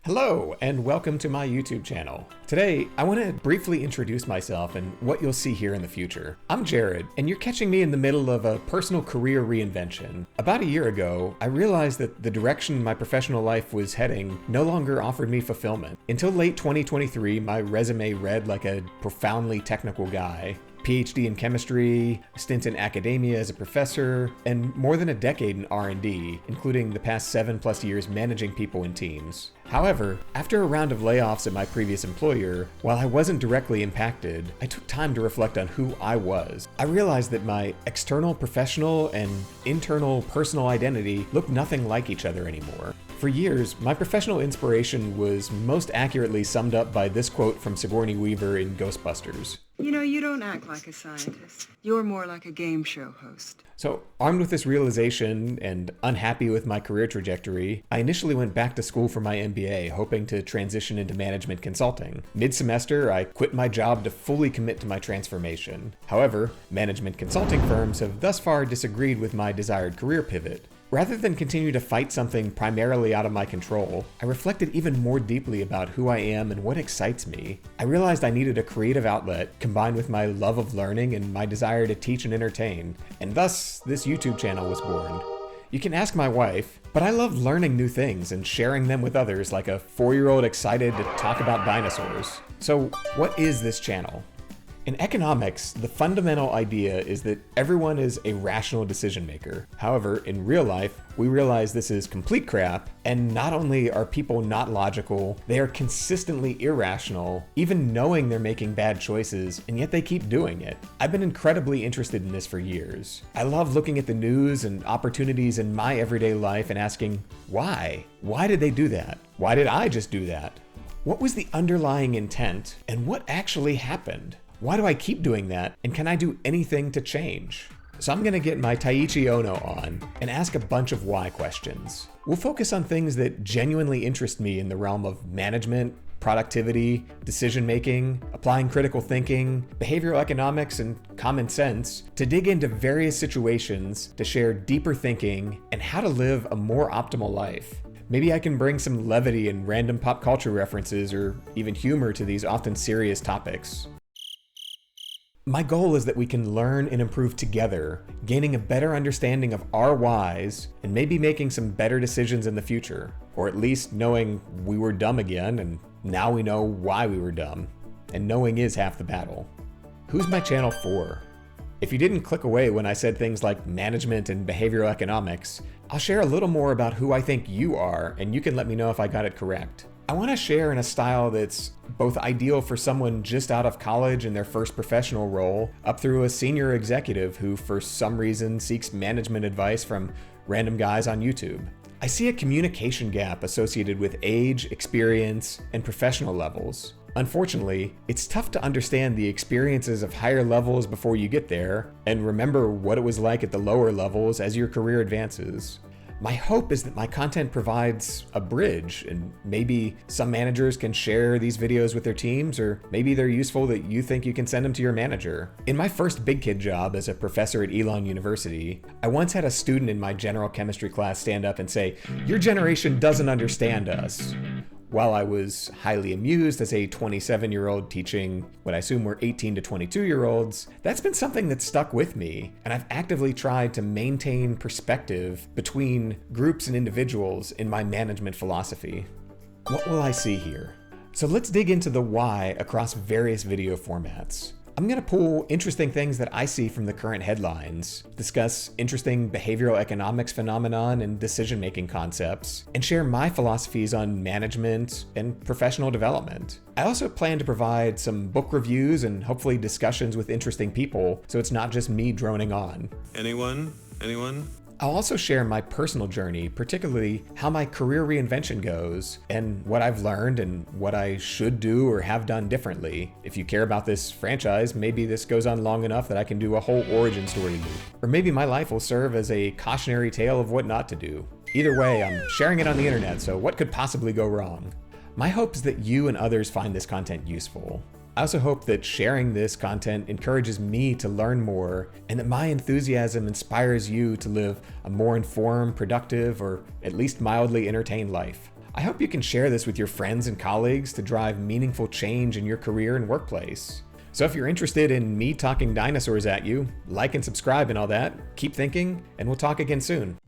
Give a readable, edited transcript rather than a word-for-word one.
Hello, and welcome to my YouTube channel. Today, I want to briefly introduce myself and what you'll see here in the future. I'm Jared, and you're catching me in the middle of a personal career reinvention. About a year ago, I realized that the direction my professional life was heading no longer offered me fulfillment. Until late 2023, my resume read like a profoundly technical guy. Ph.D. in chemistry, a stint in academia as a professor, and more than a decade in R&D, including the past 7+ years managing people and teams. However, after a round of layoffs at my previous employer, while I wasn't directly impacted, I took time to reflect on who I was. I realized that my external professional and internal personal identity looked nothing like each other anymore. For years, my professional inspiration was most accurately summed up by this quote from Sigourney Weaver in Ghostbusters. You know, you don't act like a scientist. You're more like a game show host. So, armed with this realization and unhappy with my career trajectory, I initially went back to school for my MBA, hoping to transition into management consulting. Mid-semester, I quit my job to fully commit to my transformation. However, management consulting firms have thus far disagreed with my desired career pivot. Rather than continue to fight something primarily out of my control, I reflected even more deeply about who I am and what excites me. I realized I needed a creative outlet combined with my love of learning and my desire to teach and entertain, and thus this YouTube channel was born. You can ask my wife, but I love learning new things and sharing them with others like a 4-year-old excited to talk about dinosaurs. So what is this channel? In economics, the fundamental idea is that everyone is a rational decision maker. However, in real life, we realize this is complete crap, and not only are people not logical, they are consistently irrational, even knowing they're making bad choices, and yet they keep doing it. I've been incredibly interested in this for years. I love looking at the news and opportunities in my everyday life and asking, why? Why did they do that? Why did I just do that? What was the underlying intent, and what actually happened? Why do I keep doing that, and can I do anything to change? So I'm gonna get my Taiichi Ohno on and ask a bunch of why questions. We'll focus on things that genuinely interest me in the realm of management, productivity, decision-making, applying critical thinking, behavioral economics, and common sense to dig into various situations to share deeper thinking and how to live a more optimal life. Maybe I can bring some levity and random pop culture references or even humor to these often serious topics. My goal is that we can learn and improve together, gaining a better understanding of our whys and maybe making some better decisions in the future, or at least knowing we were dumb again and now we know why we were dumb, and knowing is half the battle. Who's my channel for? If you didn't click away when I said things like management and behavioral economics, I'll share a little more about who I think you are, and you can let me know if I got it correct. I want to share in a style that's both ideal for someone just out of college in their first professional role, up through a senior executive who for some reason seeks management advice from random guys on YouTube. I see a communication gap associated with age, experience, and professional levels. Unfortunately, it's tough to understand the experiences of higher levels before you get there, and remember what it was like at the lower levels as your career advances. My hope is that my content provides a bridge, and maybe some managers can share these videos with their teams, or maybe they're useful that you think you can send them to your manager. In my first big kid job as a professor at Elon University, I once had a student in my general chemistry class stand up and say, "Your generation doesn't understand us." While I was highly amused as a 27-year-old teaching what I assume were 18 to 22-year-olds, that's been something that stuck with me, and I've actively tried to maintain perspective between groups and individuals in my management philosophy. What will I see here? So let's dig into the why across various video formats. I'm going to pull interesting things that I see from the current headlines, discuss interesting behavioral economics phenomenon and decision-making concepts, and share my philosophies on management and professional development. I also plan to provide some book reviews and hopefully discussions with interesting people, so it's not just me droning on. Anyone? I'll also share my personal journey, particularly how my career reinvention goes, and what I've learned and what I should do or have done differently. If you care about this franchise, maybe this goes on long enough that I can do a whole origin story loop. Or maybe my life will serve as a cautionary tale of what not to do. Either way, I'm sharing it on the internet, so what could possibly go wrong? My hope is that you and others find this content useful. I also hope that sharing this content encourages me to learn more, and that my enthusiasm inspires you to live a more informed, productive, or at least mildly entertained life. I hope you can share this with your friends and colleagues to drive meaningful change in your career and workplace. So if you're interested in me talking dinosaurs at you, like and subscribe and all that, keep thinking, and we'll talk again soon.